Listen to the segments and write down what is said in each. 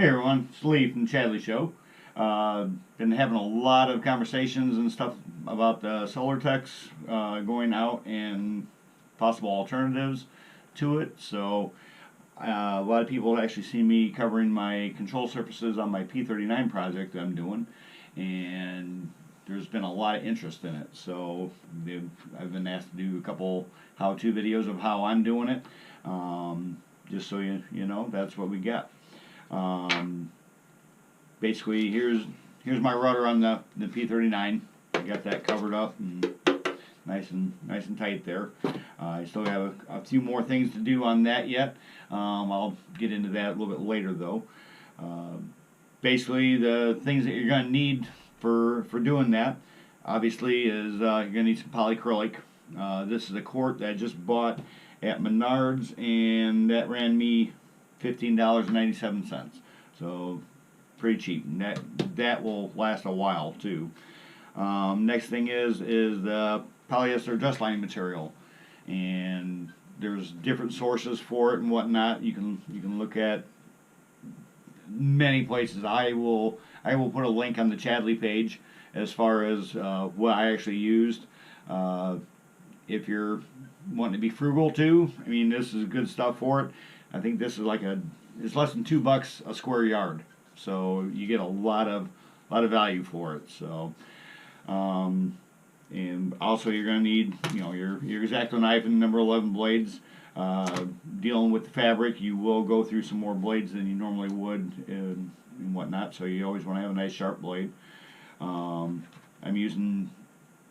Hey everyone, it's Lee from Chadley Show. Been having a lot of conversations and stuff about the solar techs going out and possible alternatives to it. So a lot of people actually see me covering my control surfaces on my P39 project that I'm doing, and there's been a lot of interest in it. So I've been asked to do a couple how-to videos of how I'm doing it, just so you know that's what we got. Basically, here's my rudder on the P39. I got that covered up and nice and tight there. I still have a few more things to do on that yet. I'll get into that a little bit later though. Basically, the things that you're going to need for doing that, obviously, is you're going to need some polycrylic. This is a quart that I just bought at Menards, and that ran me $15.97. So pretty cheap, and that will last a while too. Next thing is the polyester dust lining material, and there's different sources for it and whatnot. You can look at many places. I will put a link on the Chadley page as far as what I actually used. If you're wanting to be frugal too, I mean, this is good stuff for it. I think this is it's less than $2 a square yard, so you get a lot of value for it. So, and also you're going to need your X-Acto knife and number 11 blades. Dealing with the fabric, you will go through some more blades than you normally would and whatnot. So you always want to have a nice sharp blade. I'm using,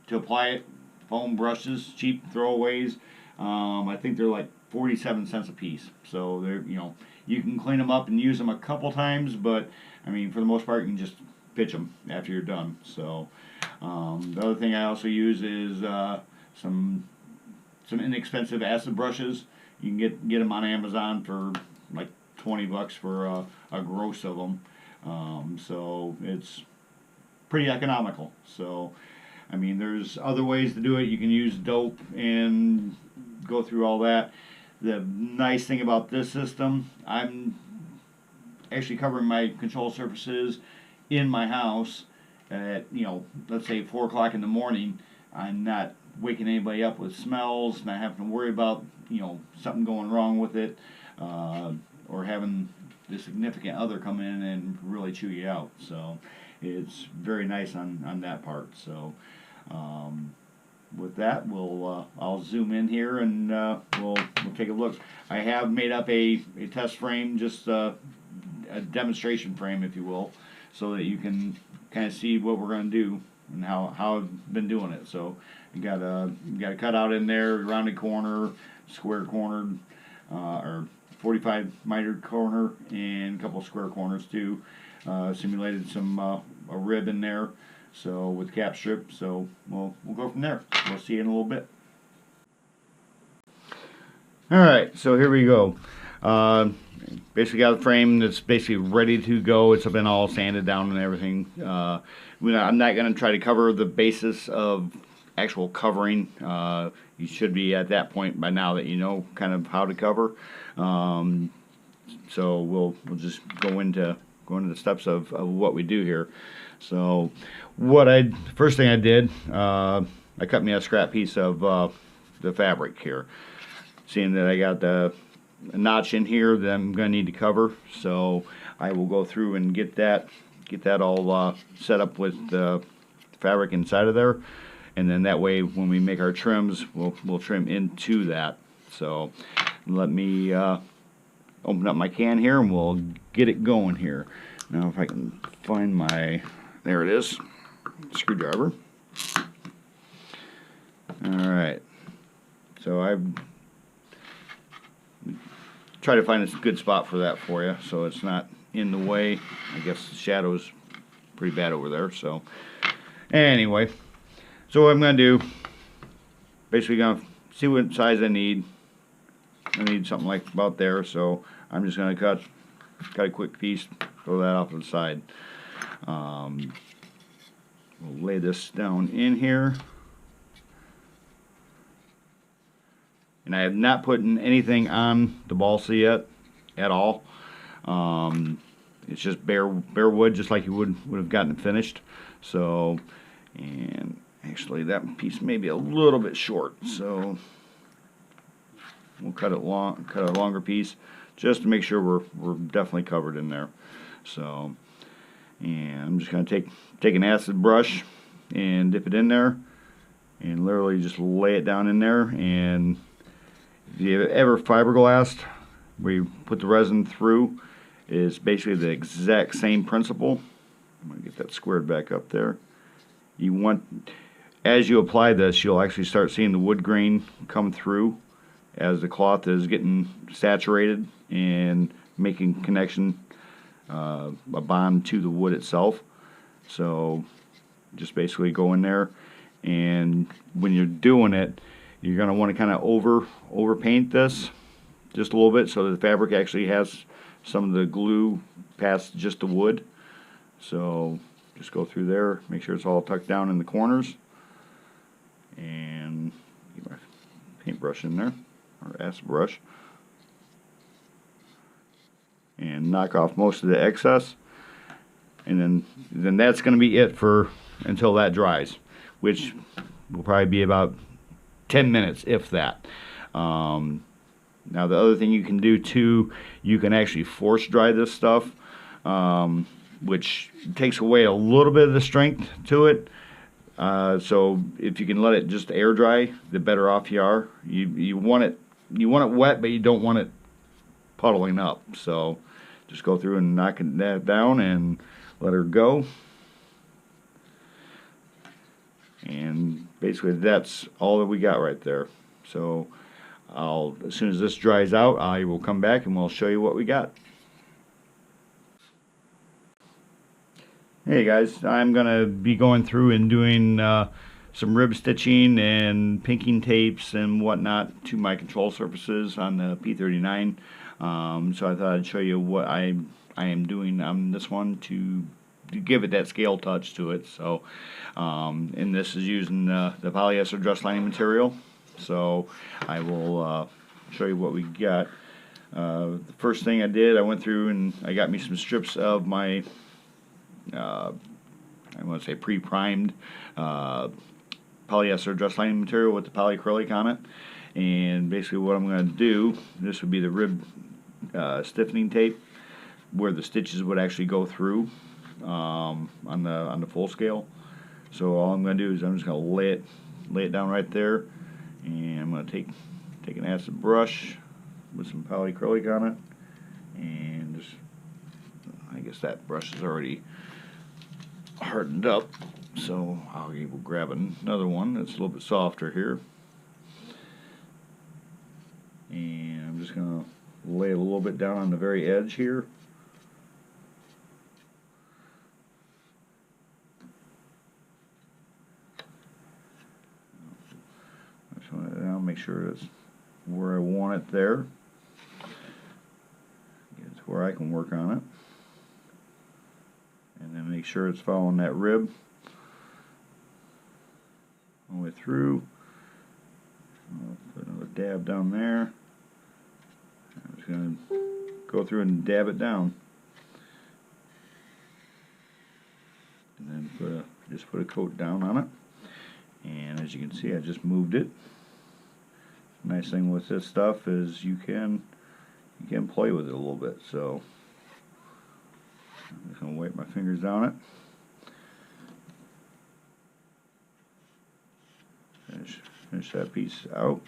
to apply it, foam brushes, cheap throwaways. I think they're like 47 cents a piece. So they're, you can clean them up and use them a couple times, but I mean, for the most part, you can just pitch them after you're done. So the other thing I also use is some inexpensive acid brushes. You can get them on Amazon for like $20 for a gross of them. So it's pretty economical. So I mean, there's other ways to do it. You can use dope and go through all that. The nice thing about this system, I'm actually covering my control surfaces in my house at, let's say 4 o'clock in the morning. I'm not waking anybody up with smells, not having to worry about, something going wrong with it, or having the significant other come in and really chew you out. So it's very nice on that part. So with that, I'll zoom in here and we'll take a look. I have made up a test frame, just a demonstration frame, if you will, so that you can kind of see what we're going to do and how I've been doing it. So you got a cutout in there, rounded corner, square cornered, or 45 mitered corner, and a couple square corners too. Simulated some a rib in there, so with cap strip. So we'll go from there. We'll see you in a little bit. All right, so here we go. Basically got a frame that's basically ready to go. It's been all sanded down and everything. I'm not going to try to cover the basis of actual covering. You should be at that point by now that you know kind of how to cover. So we'll just go into the steps of what we do here. So first thing I did, I cut me a scrap piece of the fabric here. Seeing that I got a notch in here that I'm going to need to cover, so I will go through and get that all set up with the fabric inside of there, and then that way when we make our trims, we'll trim into that. So let me open up my can here and we'll get it going here. Now if I can find there it is, screwdriver. Alright, so I've tried to find a good spot for that for you so it's not in the way. I guess the shadow's pretty bad over there. So anyway, so what I'm going to do, basically going to see what size I need. I need something like about there, so I'm just going to cut a quick piece, throw that off to the side. We'll lay this down in here. And I have not put anything on the balsa yet at all. it's just bare wood, just like you would have gotten it finished. So, and actually that piece may be a little bit short, so we'll cut a longer piece just to make sure we're definitely covered in there. So, and I'm just going to take an acid brush and dip it in there and literally just lay it down in there. And if you ever fiberglassed, where you put the resin through, is basically the exact same principle. I'm going to get that squared back up there. You want, as you apply this, you'll actually start seeing the wood grain come through as the cloth is getting saturated and making connection, a bond to the wood itself. So just basically go in there, and when you're doing it, you're going to want to kind of over paint this just a little bit so that the fabric actually has some of the glue past just the wood. So just go through there, make sure it's all tucked down in the corners, and get my paintbrush in there, or acid brush, and knock off most of the excess. And then that's going to be it for until that dries, which will probably be about 10 minutes, if that. Now the other thing you can do too, you can actually force dry this stuff, which takes away a little bit of the strength to it. So if you can let it just air dry, the better off you are. You want it wet, but you don't want it puddling up. So just go through and knock that down and let her go. And basically that's all that we got right there. So as soon as this dries out, I will come back and we'll show you what we got. Hey guys, I'm gonna be going through and doing some rib stitching and pinking tapes and whatnot to my control surfaces on the P39. So I thought I'd show you what I am doing on this one to give it that scale touch to it. So, and this is using the polyester dress lining material. So I will show you what we got. The first thing I did, I went through and I got me some strips of my I want to say pre-primed polyester dress lining material with the polycrylic on it. And basically what I'm going to do, this would be the rib stiffening tape where the stitches would actually go through on the full scale. So all I'm going to do is I'm just going to lay it down right there, and I'm going to take an acid brush with some polycrylic on it, and just, I guess that brush is already hardened up, so I'll grab another one that's a little bit softer here, and I'm just going to lay it a little bit down on the very edge here. I'll make sure it's where I want it there. It's where I can work on it. And then make sure it's following that rib all the way through. I'll put another dab down there. I'm just going to go through and dab it down. And then just put a coat down on it. And as you can see, I just moved it. Nice thing with this stuff is you can play with it a little bit. So I'm just going to wipe my fingers down it. Finish that piece out.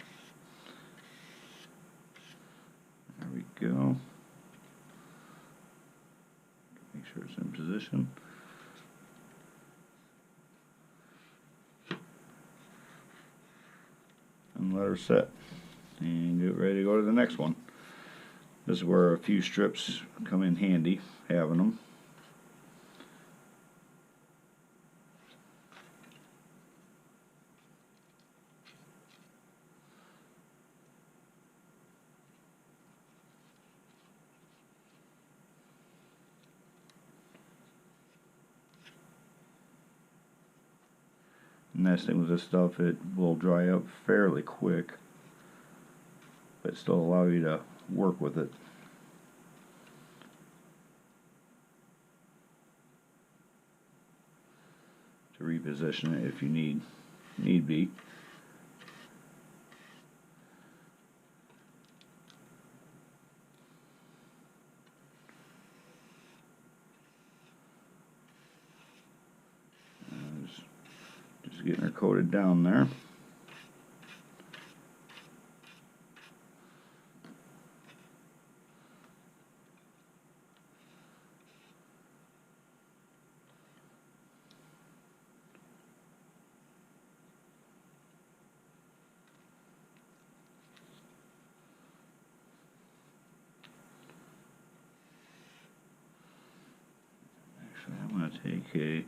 There we go. Make sure it's in position. And let her set. And get ready to go to the next one. This is where a few strips come in handy, having them. Nice thing with this stuff, it will dry up fairly quick, but still allow you to work with it. to reposition it if you need be. Just getting her coated down there. Actually, I'm going to take a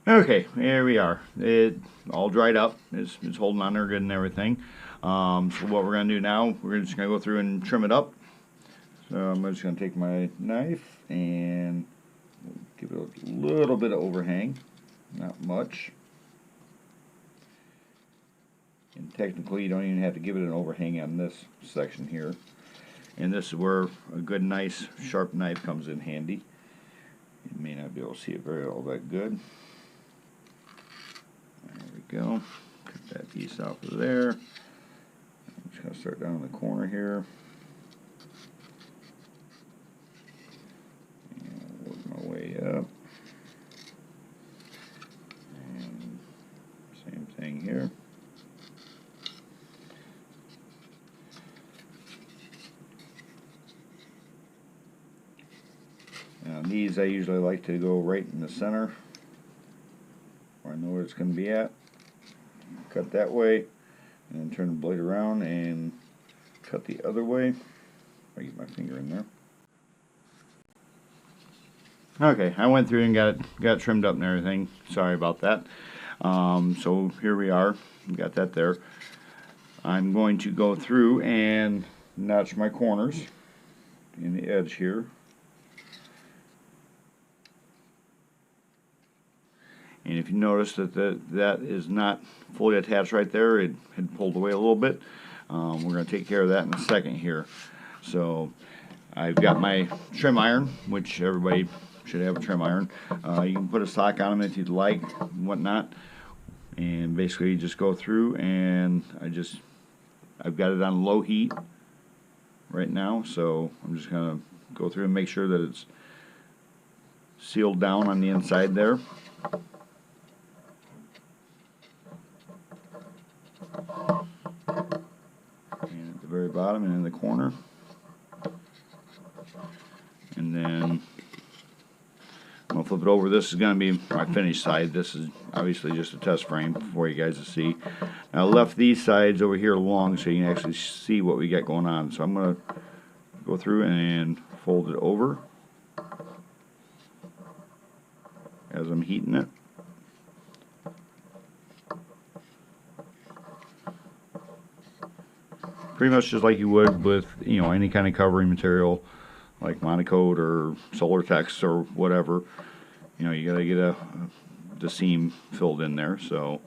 okay, here we are. It all dried up. It's holding on there good and everything. So what we're going to do now, we're just going to go through and trim it up. So I'm just going to take my knife and give it a little bit of overhang. Not much. And technically you don't even have to give it an overhang on this section here. And this is where a good, nice, sharp knife comes in handy. You may not be able to see it very all that good. There we go. Cut that piece off of there. I'm just going to start down in the corner here. And work my way up. And same thing here. Now these I usually like to go right in the center, where I know where it's going to be at. Cut that way, and then turn the blade around and cut the other way. I get my finger in there. Okay, I went through and got it trimmed up and everything. Sorry about that. So here we are. Got that there. I'm going to go through and notch my corners in the edge here. And if you notice that is not fully attached right there, it had pulled away a little bit. We're going to take care of that in a second here. So I've got my trim iron, which everybody should have a trim iron. You can put a sock on them if you'd like, and whatnot. And basically just go through, and I've got it on low heat right now. So I'm just going to go through and make sure that it's sealed down on the inside there. And at the very bottom and in the corner. And then I'm going to flip it over. This is going to be my finished side. This is obviously just a test frame for you guys to see. Now I left these sides over here long so you can actually see what we got going on. So I'm going to go through and fold it over as I'm heating it. Pretty much just like you would with, you know, any kind of covering material like Monocoat or Solartex or whatever. You know, you gotta get the seam filled in there. So,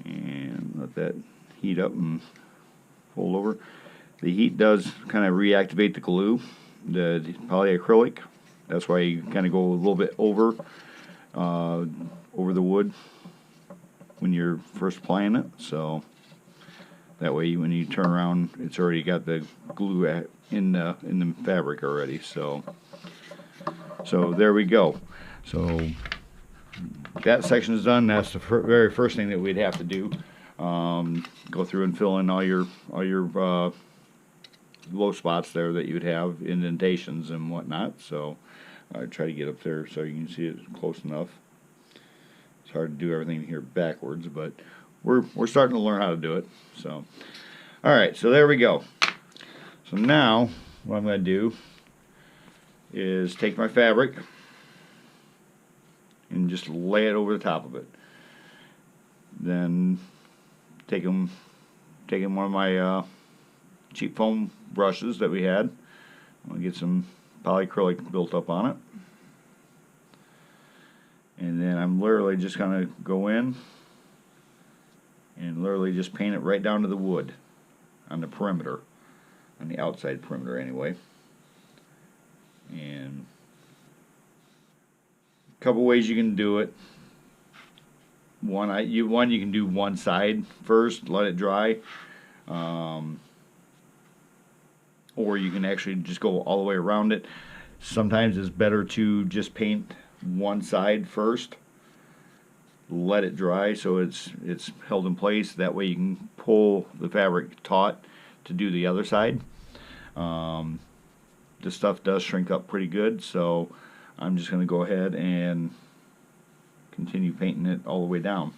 and let that heat up and fold over. The heat does kind of reactivate the glue, the polyacrylic. That's why you kind of go a little bit over the wood when you're first applying it. So that way, when you turn around, it's already got the glue in the fabric already. So there we go. So that section is done. That's the very first thing that we'd have to do. Go through and fill in all your low spots there that you would have, indentations and whatnot. So I try to get up there so you can see it close enough. It's hard to do everything here backwards, but we're starting to learn how to do it. So, all right, so there we go. So now what I'm going to do is take my fabric and just lay it over the top of it. Then taking one of my cheap foam brushes that we had. I'm going to get some polycrylic built up on it. And then I'm literally just going to go in and literally just paint it right down to the wood on the perimeter, on the outside perimeter anyway. And a couple ways you can do it. One, you can do one side first, let it dry, or you can actually just go all the way around it. Sometimes it's better to just paint one side first, let it dry so it's held in place. That way you can pull the fabric taut to do the other side. This stuff does shrink up pretty good, so I'm just going to go ahead and continue painting it all the way down.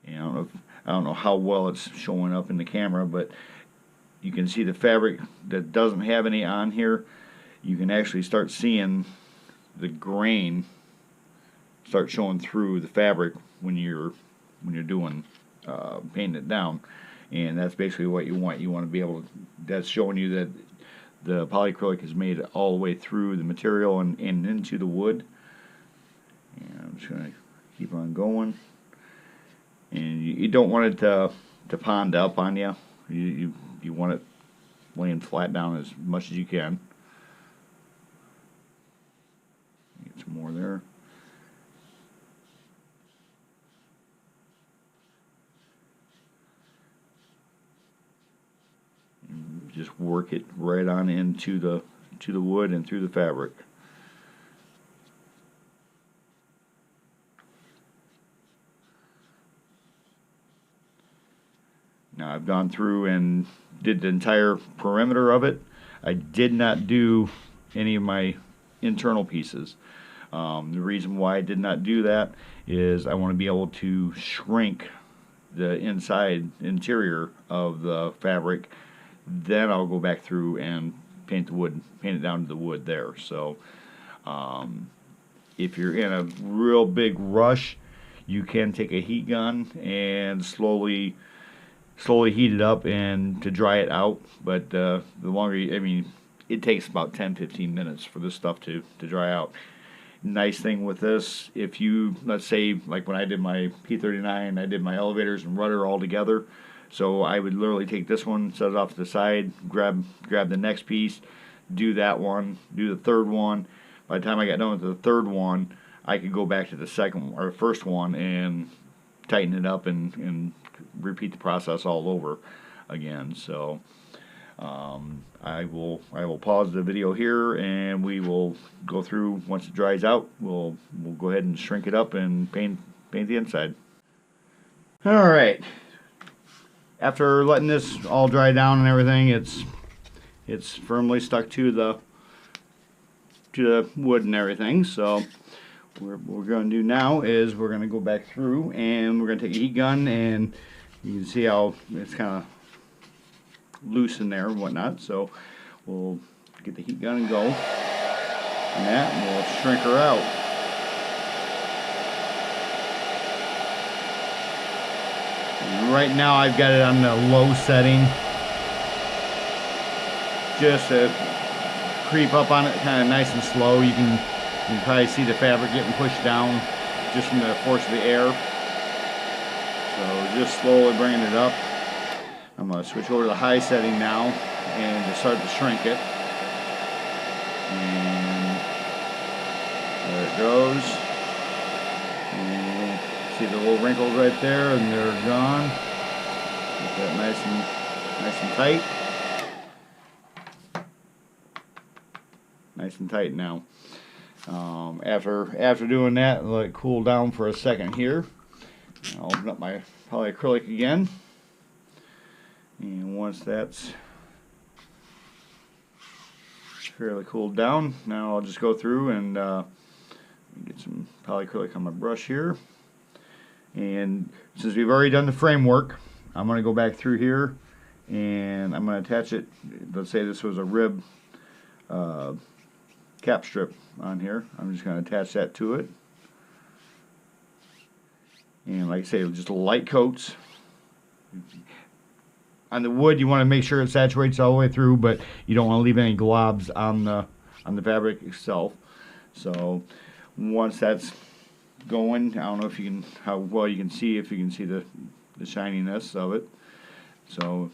And I don't know how well it's showing up in the camera, but you can see the fabric that doesn't have any on here. You can actually start seeing the grain start showing through the fabric when you're doing painting it down, and that's basically what you want. You want to be able to, that's showing you that the polycrylic is made all the way through the material and into the wood. And I'm just going to keep on going. And you don't want it to pond up on you. You want it laying flat down as much as you can. Get some more there. And just work it right on into the wood and through the fabric. Now I've gone through and did the entire perimeter of it. I did not do any of my internal pieces. The reason why I did not do that is I want to be able to shrink the interior of the fabric. Then I'll go back through and paint the wood, paint it down to the wood there. So if you're in a real big rush, you can take a heat gun and slowly heat it up and to dry it out. But the longer I mean, it takes about 10-15 minutes for this stuff to dry out. Nice thing with this, if you, let's say, like when I did my P39, I did my elevators and rudder all together. So I would literally take this one, set it off to the side, grab the next piece, do that one, do the third one. By the time I got done with the third one, I could go back to the second or first one and tighten it up and repeat the process all over again. So I will pause the video here and we will go through. Once it dries out, we'll go ahead and shrink it up and paint the inside. All right. After letting this all dry down and everything, it's firmly stuck to the wood and everything. So what we're going to do now is we're going to go back through and we're going to take a heat gun, and you can see how it's kind of loose in there and whatnot. So we'll get the heat gun and go on that, and we'll shrink her out. And right now I've got it on the low setting, just to creep up on it kind of nice and slow. You can probably see the fabric getting pushed down just from the force of the air. So just slowly bringing it up. I'm going to switch over to the high setting now and just start to shrink it. And there it goes. And see the little wrinkles right there, and they're gone. Get that nice and tight. Nice and tight now. After doing that, let it cool down for a second here. I'll open up my polyacrylic again, and once that's fairly cooled down, now I'll just go through and get some polyacrylic on my brush here. And since we've already done the framework, I'm going to go back through here and I'm going to attach it. Let's say this was a rib cap strip on here. I'm just going to attach that to it. And like I say, just light coats. On the wood, you want to make sure it saturates all the way through, but you don't want to leave any globs on the fabric itself. So once that's going, I don't know if you can, how well you can see, if you can see the shininess of it. So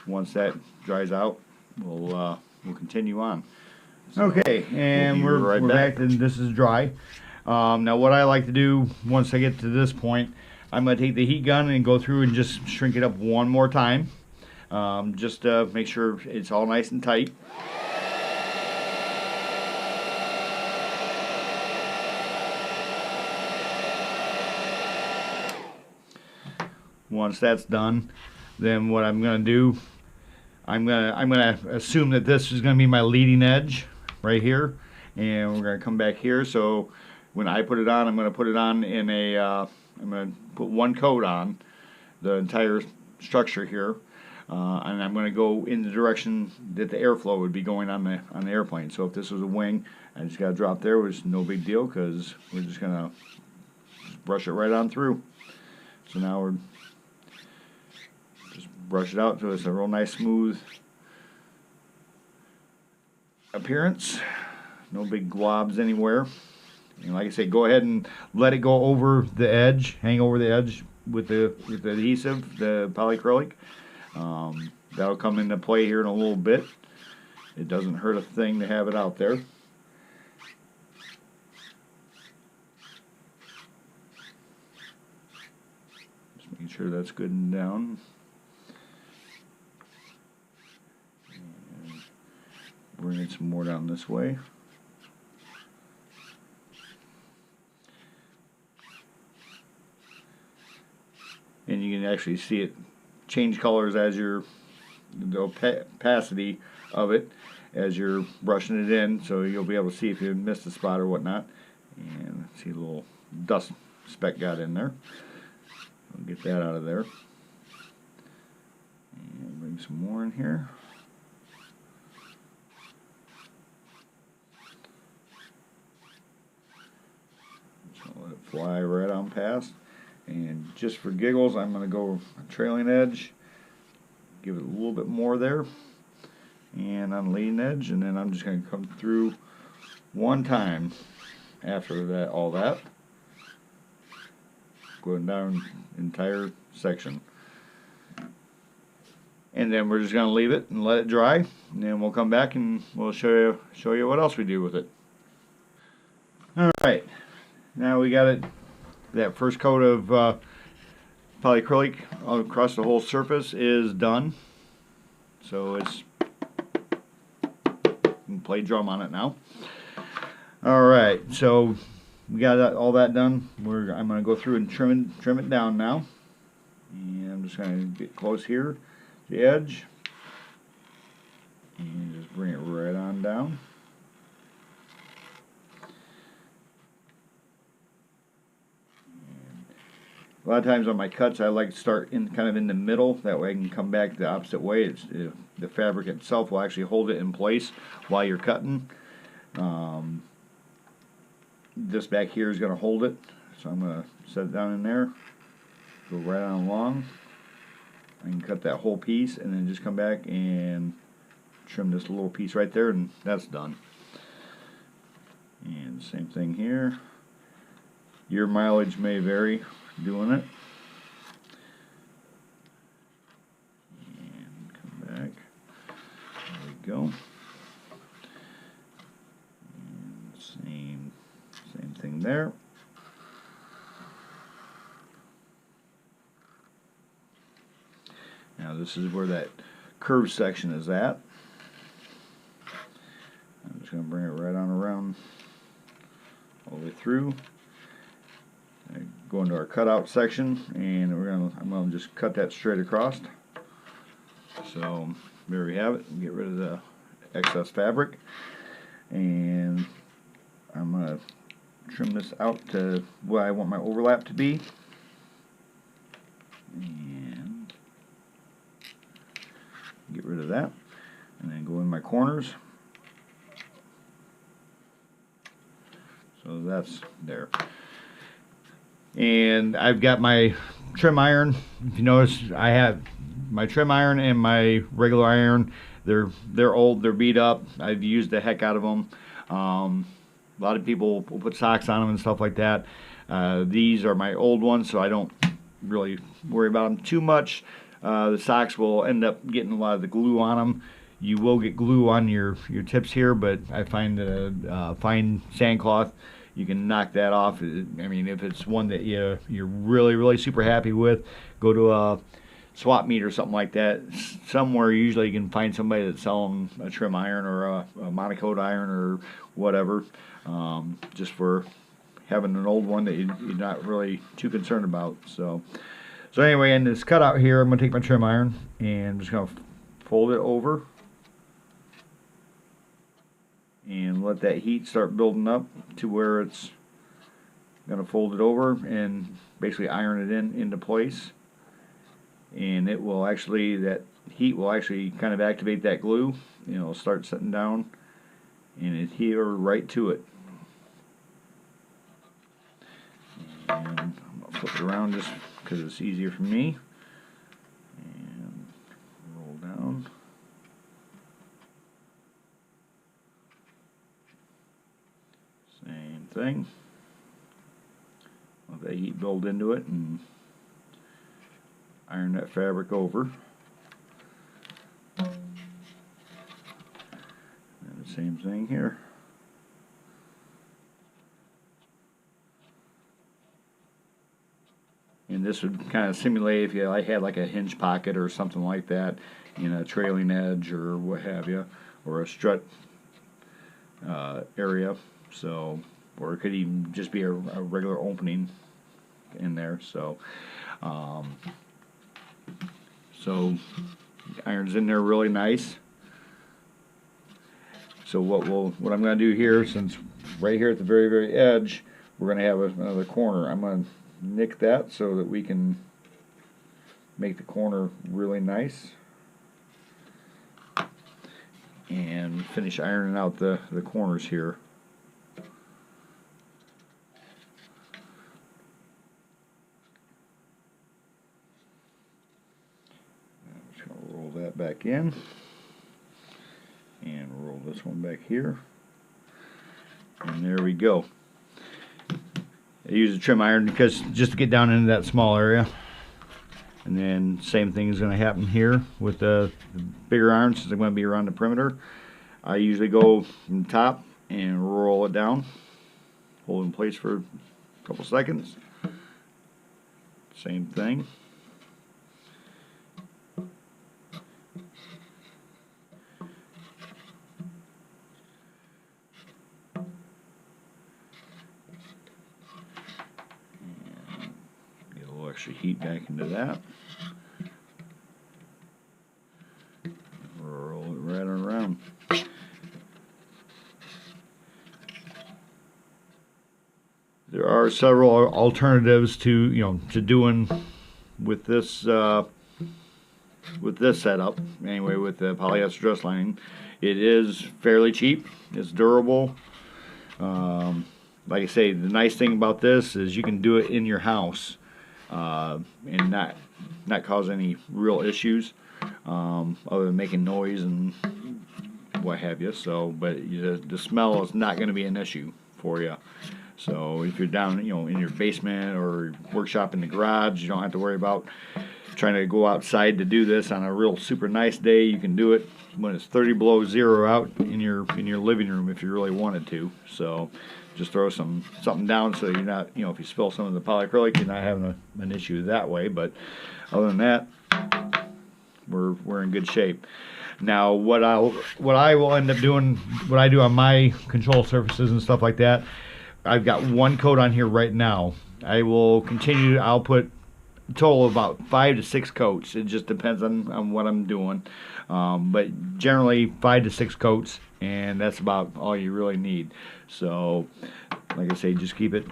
once that dries out, we'll continue on. So okay, and we're back, and this is dry. Now what I like to do once I get to this point, I'm going to take the heat gun and go through and just shrink it up one more time, just to make sure it's all nice and tight. Once that's done, then what I'm going to do, I'm gonna assume that this is going to be my leading edge right here, and we're going to come back here. So when I put it on, I'm going to put it on in a I'm going to put one coat on the entire structure here, and I'm going to go in the direction that the airflow would be going on the airplane. So if this was a wing, I just got to drop there, which is no big deal because we're just going to brush it right on through. So now we're just brush it out so it's a real nice smooth appearance. No big globs anywhere. And like I say, go ahead and let it go over the edge, hang over the edge with the adhesive, the polycrylic. That'll come into play here in a little bit. It doesn't hurt a thing to have it out there. Just making sure that's good and down. And bringing some more down this way. And you can actually see it change colors as the opacity of it as you're brushing it in, so you'll be able to see if you missed a spot or whatnot. And see a little dust speck got in there. I'll get that out of there. And bring some more in here. Just let it fly right on past. And just for giggles, I'm going to go trailing edge, give it a little bit more there, and on leading edge, and then I'm just going to come through one time after that, all that, going down the entire section. And then we're just going to leave it and let it dry, and then we'll come back and we'll show you what else we do with it. Alright, now we got it. That first coat of polycrylic across the whole surface is done. So it's, you can play drum on it now. Alright, so we got all that done. I'm going to go through and trim it down now. And I'm just going to get close here, the edge. And just bring it right on down. A lot of times on my cuts, I like to start kind of in the middle. That way I can come back the opposite way. The fabric itself will actually hold it in place while you're cutting. This back here is going to hold it. So I'm going to set it down in there. Go right on along. I can cut that whole piece and then just come back and trim this little piece right there, and that's done. And same thing here. Your mileage may vary doing it. And come back. There we go. And same thing there. Now this is where that curved section is at. I'm just going to bring it right on around all the way through. Go into our cutout section, and I'm going to just cut that straight across. So there we have it. Get rid of the excess fabric, and I'm going to trim this out to what I want my overlap to be. And get rid of that, and then go in my corners. So that's there. And I've got my trim iron. If you notice, I have my trim iron and my regular iron. They're old, they're beat up. I've used the heck out of them. A lot of people will put socks on them and stuff like that. These are my old ones, so I don't really worry about them too much. The socks will end up getting a lot of the glue on them. You will get glue on your tips here, but I find that fine sandcloth, you can knock that off. I mean, if it's one that you're really super happy with, go to a swap meet or something like that. Somewhere usually you can find somebody that's selling a trim iron or a monocoat iron or whatever, just for having an old one that you're not really too concerned about. So anyway, in this cutout here, I'm going to take my trim iron and I'm just going to fold it over and let that heat start building up to where it's going to fold it over and basically iron it into place. And it will actually, that heat will actually kind of activate that glue. You know, it'll start setting down and adhere right to it. And I'm going to flip it around just because it's easier for me. And roll down. Same thing. Let that heat build into it and iron that fabric over. And the same thing here. And this would kind of simulate if I had like a hinge pocket or something like that, in a trailing edge or what have you, or a strut area. So, or it could even just be a regular opening in there. So, iron's in there really nice. So what I'm going to do here, since right here at the very edge, we're going to have another corner. I'm going to nick that so that we can make the corner really nice and finish ironing out the corners here. I'm just going to roll that back in and roll this one back here, and there we go. I use a trim iron because just to get down into that small area. And then same thing is going to happen here with the bigger iron, since I'm going to be around the perimeter. I usually go from the top and roll it down, hold it in place for a couple seconds. Same thing. Extra heat back into that. Roll it right around. There are several alternatives to doing with this setup. Anyway, with the polyester dress lining, it is fairly cheap. It's durable. Like I say, the nice thing about this is you can do it in your house. And not cause any real issues, other than making noise and what have you. So, but the smell is not going to be an issue for you. So if you're down, in your basement or workshop in the garage, you don't have to worry about trying to go outside to do this on a real super nice day. You can do it when it's 30 below zero out in your living room if you really wanted to. So just throw something down so you're not, if you spill some of the polycrylic, you're not having an issue that way. But other than that, we're in good shape. Now, what I will end up doing, what I do on my control surfaces and stuff like that, I've got one coat on here right now. I will continue. I'll put a total of about 5 to 6 coats. It just depends on what I'm doing, but generally 5 to 6 coats, and that's about all you really need. So, like I say, just keep it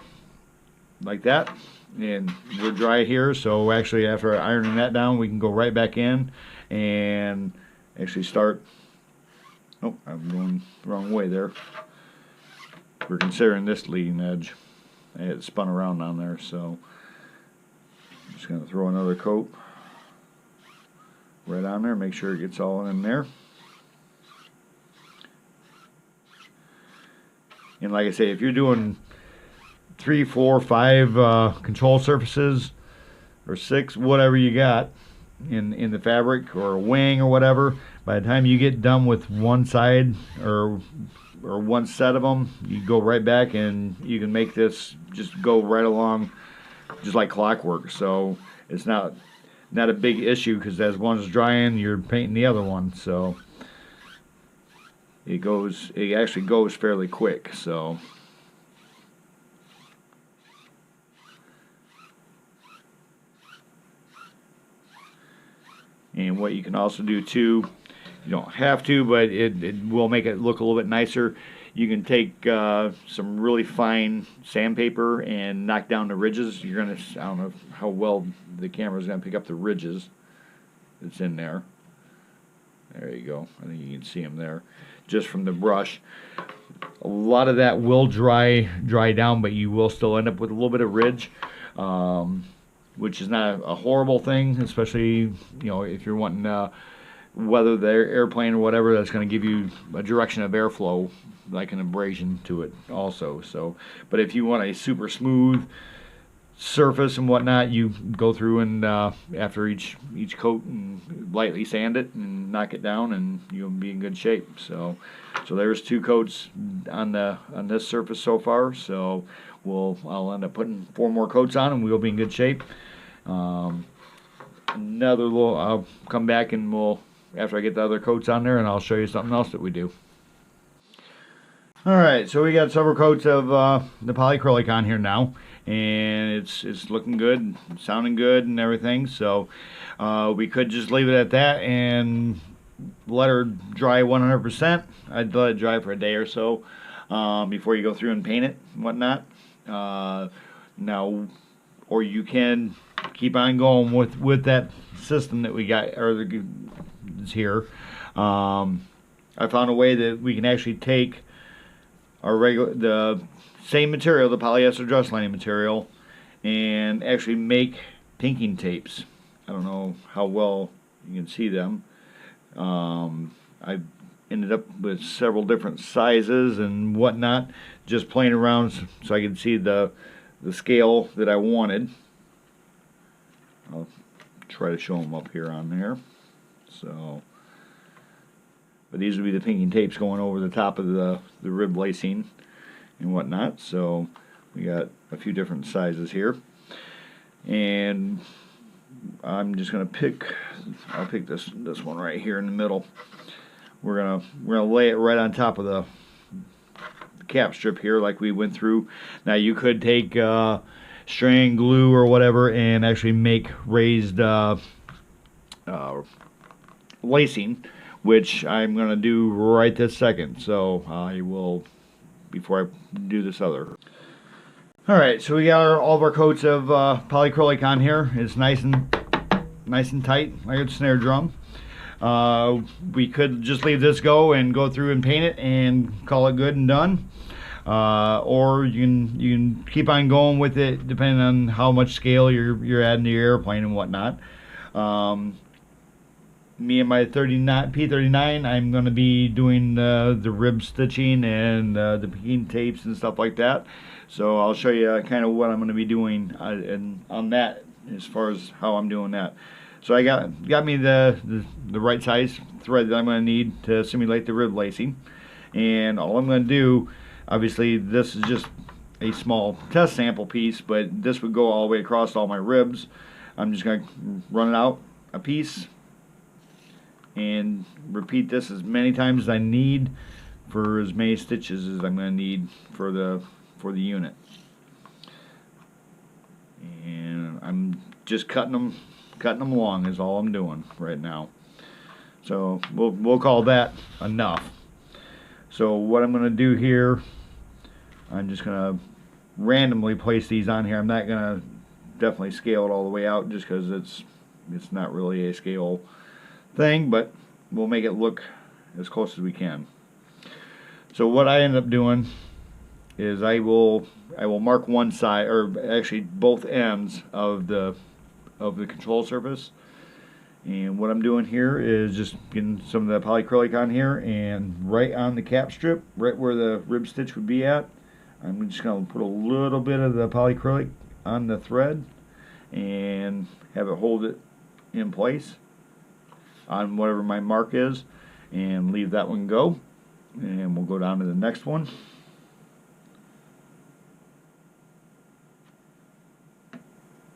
like that, and we're dry here. So actually, after ironing that down, we can go right back in and actually start. Oh, I'm going the wrong way there. We're considering this leading edge. It spun around on there, so I'm just going to throw another coat right on there. Make sure it gets all in there. And like I say, if you're doing 3, 4, 5 control surfaces, or 6, whatever you got in the fabric or a wing or whatever, by the time you get done with one side or one set of them, you go right back and you can make this just go right along just like clockwork. So it's not a big issue, because as one's drying, you're painting the other one, so it actually goes fairly quick. So and what you can also do too, you don't have to, but it will make it look a little bit nicer. You can take some really fine sandpaper and knock down the ridges. I don't know how well the camera's gonna pick up the ridges that's in there. There you go. I think you can see them there, just from the brush. A lot of that will dry down, but you will still end up with a little bit of ridge, which is not a horrible thing, especially if you're wanting to weather the airplane or whatever. That's going to give you a direction of airflow, like an abrasion to it also. So, but if you want a super smooth surface and whatnot, you go through and after each coat and lightly sand it and knock it down, and you'll be in good shape. So there's 2 coats on this surface so far. So I'll end up putting 4 more coats on, and we'll be in good shape. I'll come back and after I get the other coats on there, and I'll show you something else that we do. Alright, so we got several coats of the polycrylic on here now, and it's looking good, sounding good and everything. So we could just leave it at that and let her dry 100%. I'd let it dry for a day or so before you go through and paint it and whatnot. Now, or you can keep on going with that system that we got, or is here. I found a way that we can actually take the same material, the polyester dress lining material, and actually make pinking tapes. I don't know how well you can see them. I ended up with several different sizes and whatnot, just playing around so I could see the scale that I wanted. I'll try to show them up here on there. So, but these would be the pinking tapes going over the top of the rib lacing and whatnot. So we got a few different sizes here, and I'm just gonna I'll pick this one right here in the middle. We're gonna lay it right on top of the cap strip here, like we went through. Now you could take string, glue, or whatever, and actually make raised lacing, which I'm gonna do right this second. So I will, before I do this other. Alright, so we got all of our coats of polycrylic on here. It's nice and tight, like a snare drum. We could just leave this go and go through and paint it and call it good and done. Or you can keep on going with it depending on how much scale you're adding to your airplane and whatnot. Me and my P39, I'm going to be doing the rib stitching and the pinking tapes and stuff like that. So I'll show you kind of what I'm going to be doing on that, as far as how I'm doing that. So I got me the right size thread that I'm going to need to simulate the rib lacing, and all I'm going to do, obviously this is just a small test sample piece, but this would go all the way across all my ribs. I'm just going to run it out a piece and repeat this as many times as I need for as many stitches as I'm going to need for the unit. And I'm just cutting them along is all I'm doing right now. So we'll call that enough. So what I'm going to do here, I'm just going to randomly place these on here. I'm not going to definitely scale it all the way out, just because it's not really a scale thing, but we'll make it look as close as we can. So what I end up doing is I will mark one side, or actually both ends of the control surface, And what I'm doing here is just getting some of the polycrylic on here, and right on the cap strip, right where the rib stitch would be at, I'm just going to put a little bit of the polycrylic on the thread and have it hold it in place on whatever my mark is, and leave that one go. And we'll go down to the next one.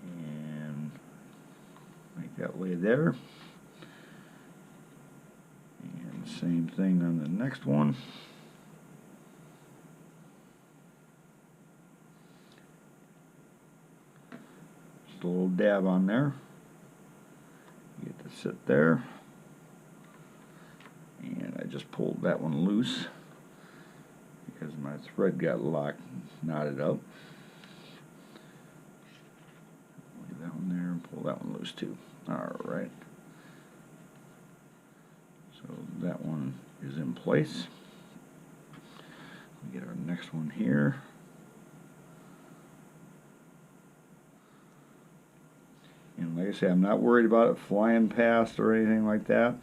And make that lay there. And the same thing on the next one. Just a little dab on there. Get to sit there. And I just pulled that one loose because my thread got locked, knotted up. Leave that one there and pull that one loose too. Alright. So that one is in place. We get our next one here. And like I say, I'm not worried about it flying past or anything like that.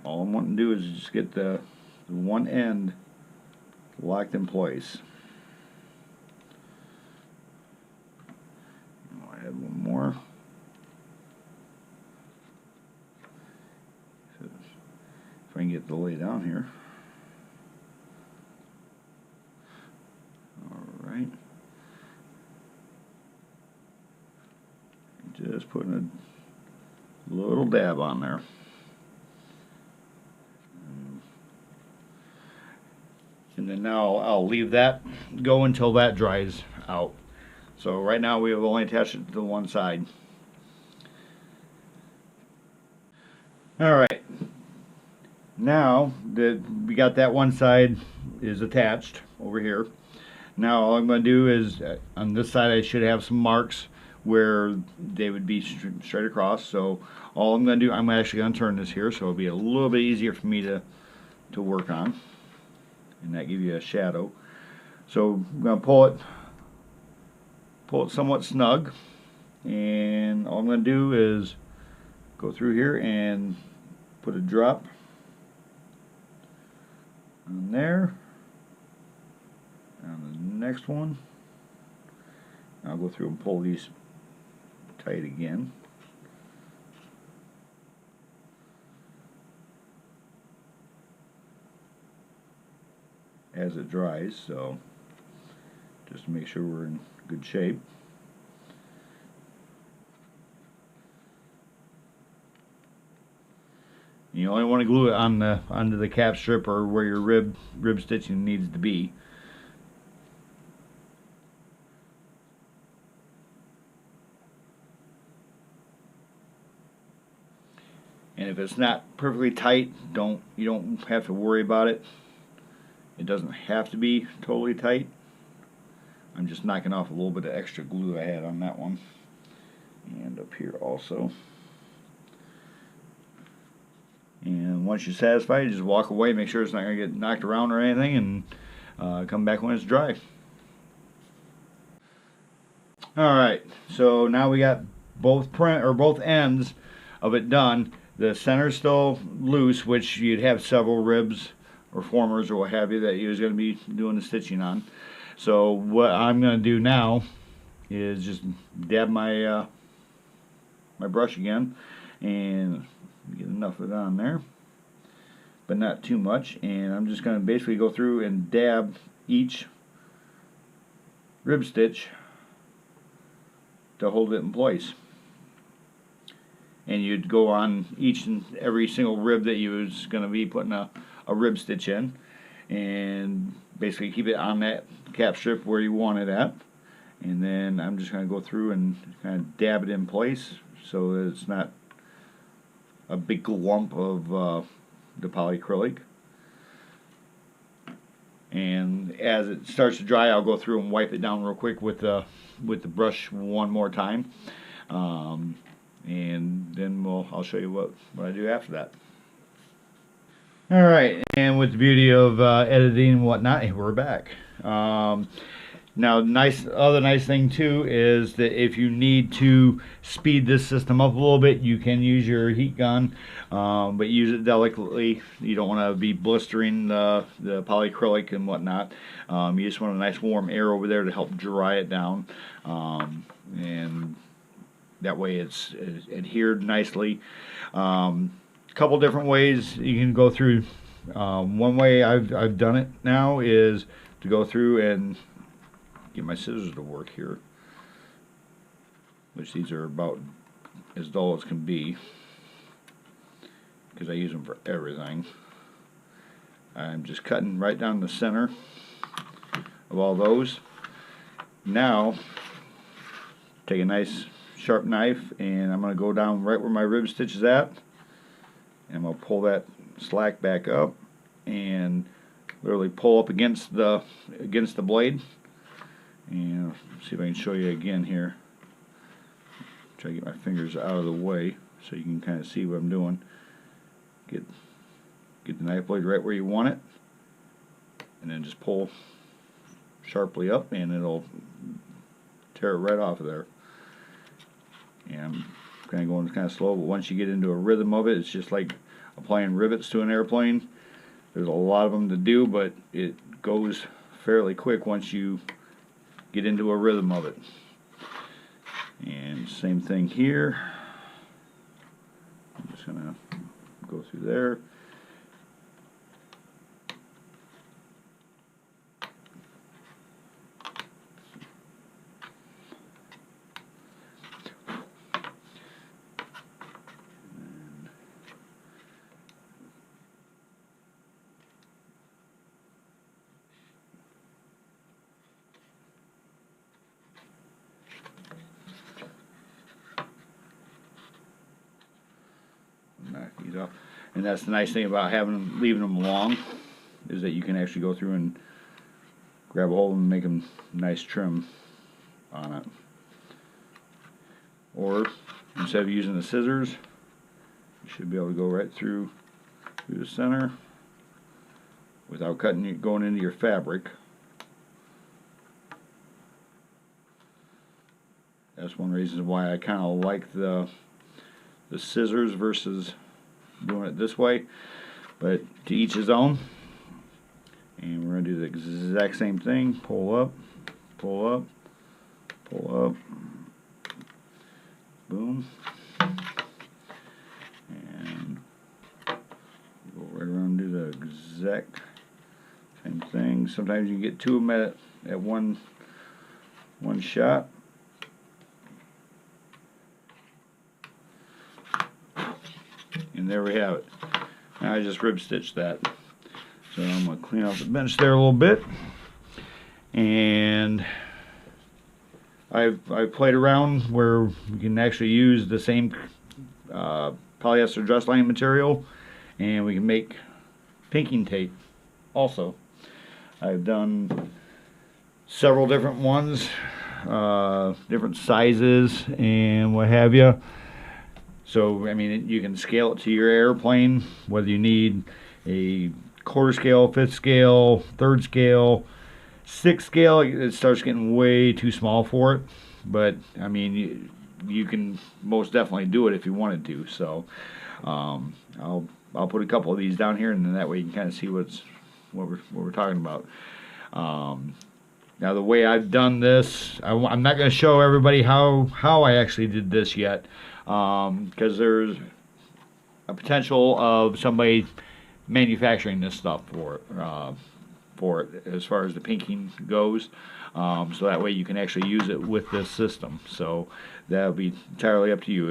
All I'm wanting to do is just get the one end locked in place. I'll add one more. If I can get the lay down here. Alright. Just putting a little dab on there. And then now I'll leave that go until that dries out. So right now we have only attached it to the one side. Alright, now that we got that one side is attached over here, now all I'm going to do is on this side I should have some marks where they would be straight across. So all I'm going to do, I'm actually going to turn this here so it'll be a little bit easier for me to work on. And that gives you a shadow. So I'm going to pull it somewhat snug, and all I'm going to do is go through here and put a drop on there, on the next one. I'll go through and pull these tight again. As it dries, so just to make sure we're in good shape. You only want to glue it on onto the cap strip or where your rib stitching needs to be. And if it's not perfectly tight, you don't have to worry about it. It doesn't have to be totally tight. I'm just knocking off a little bit of extra glue I had on that one. And up here also. And once you're satisfied, you just walk away, make sure it's not going to get knocked around or anything, and come back when it's dry. Alright, so now we got both ends of it done. The center's still loose, which you'd have several ribs or formers or what have you that you was going to be doing the stitching on. So what I'm going to do now is just dab my my brush again and get enough of it on there, but not too much. And I'm just going to basically go through and dab each rib stitch to hold it in place. And you'd go on each and every single rib that you was going to be putting a rib stitch in, and basically keep it on that cap strip where you want it at. And then I'm just going to go through and kind of dab it in place so that it's not a big lump of the polycrylic. And as it starts to dry, I'll go through and wipe it down real quick with the brush one more time, and then I'll show you what I do after that. Alright, and with the beauty of editing and whatnot, we're back. Now, other nice thing too is that if you need to speed this system up a little bit, you can use your heat gun, but use it delicately. You don't want to be blistering the polycrylic and whatnot. You just want a nice warm air over there to help dry it down, and that way it's adhered nicely. Couple different ways you can go through. One way I've done it now is to go through and get my scissors to work here, which these are about as dull as can be because I use them for everything. I'm just cutting right down the center of all those. Now take a nice sharp knife and I'm going to go down right where my rib stitch is at, and I'm going to pull that slack back up and literally pull up against the blade. And see if I can show you again here. Try to get my fingers out of the way so you can kind of see what I'm doing. Get the knife blade right where you want it, and then just pull sharply up and it'll tear it right off of there. And I'm kind of going kind of slow, but once you get into a rhythm of it, it's just like applying rivets to an airplane. There's a lot of them to do, but it goes fairly quick once you get into a rhythm of it. And same thing here. I'm just gonna go through there. Knock these off. And that's the nice thing about leaving them long, is that you can actually go through and grab a hold of them and make them nice trim on it. Or instead of using the scissors, you should be able to go right through the center without going into your fabric. That's one reason why I kind of like the scissors versus doing it this way, but to each his own. And we're going to do the exact same thing. Pull up, pull up, pull up, boom, and go right around and do the exact same thing. Sometimes you can get two of them at one shot. And there we have it. Now I just rib stitched that. So I'm going to clean off the bench there a little bit. And I've played around where you can actually use the same polyester dress lining material, and we can make pinking tape also. I've done several different ones, different sizes and what have you. So, I mean, you can scale it to your airplane, whether you need a quarter scale, fifth scale, third scale, sixth scale. It starts getting way too small for it. But, I mean, you can most definitely do it if you wanted to. So, I'll put a couple of these down here, and then that way you can kind of see what we're talking about. Now, the way I've done this, I'm not going to show everybody how I actually did this yet. Because there's a potential of somebody manufacturing this stuff for it as far as the pinking goes, so that way you can actually use it with this system. So that'll be entirely up to you.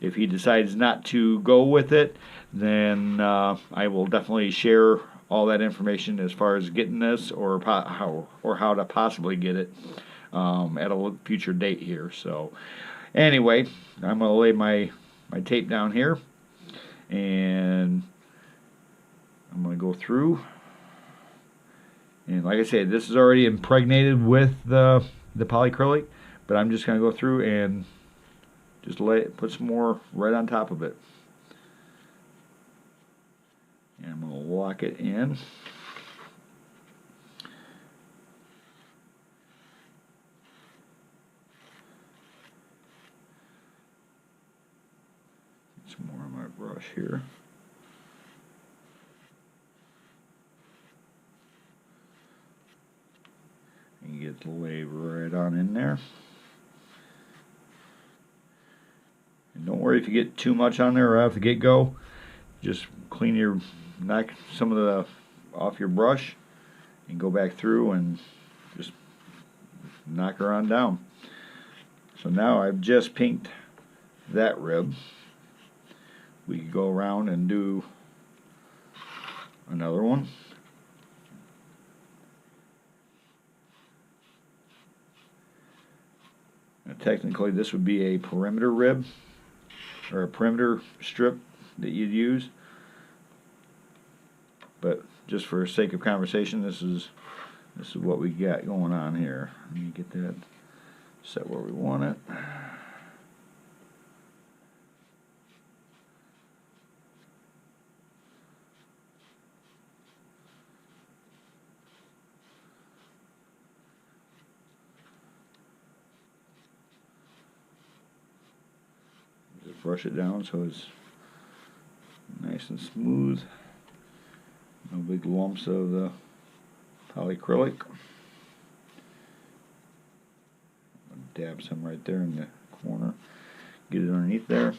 If he decides not to go with it, then I will definitely share all that information as far as getting this or how to possibly get it at a future date here. So anyway, I'm going to lay my tape down here, and I'm going to go through. And like I said, this is already impregnated with the polycrylic, but I'm just going to go through and just put some more right on top of it. And I'm going to lock it in. brush here. And you get the lay right on in there. And don't worry if you get too much on there right off the get-go. Just knock some of the off your brush and go back through and just knock her on down. So now I've just pinked that rib. We could go around and do another one. Now, technically this would be a perimeter rib or a perimeter strip that you'd use, but just for sake of conversation, this is what we got going on here. Let me get that set where we want it. Just brush it down so it's nice and smooth. No big lumps of the polycrylic. Dab some right there in the corner. Get it underneath there.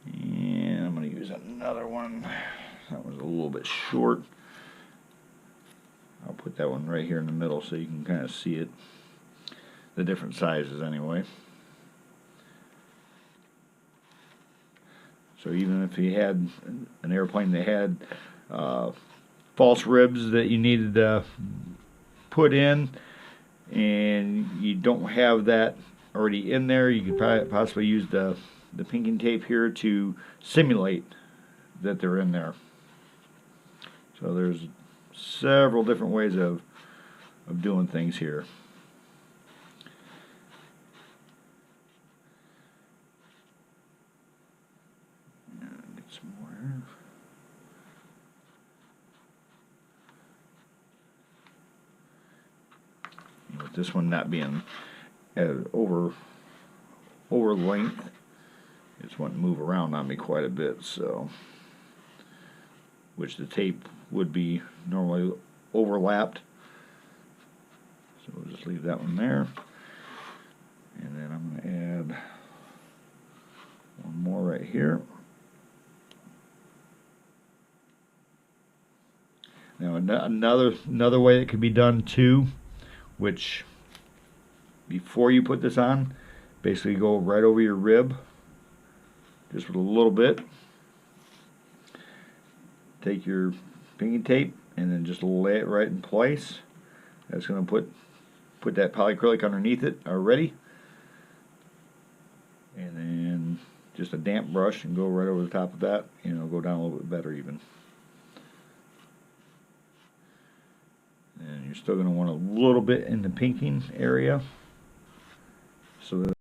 And I'm going to use another one. That was a little bit short. I'll put that one right here in the middle so you can kind of see it. The different sizes anyway. So even if you had an airplane that had false ribs that you needed to put in, and you don't have that already in there, you could possibly use the pinking tape here to simulate that they're in there. So there's several different ways of doing things here. Get some more here. With this one not being over length, it's wanting to move around on me quite a bit, so which the tape would be normally overlapped. So we'll just leave that one there, and then I'm going to add one more right here. Now another way it could be done too, which before you put this on, basically go right over your rib, just with a little bit. Take your pinking tape and then just lay it right in place. That's going to put that polycrylic underneath it already. And then just a damp brush and go right over the top of that, and it'll go down a little bit better even. And you're still going to want a little bit in the pinking area so that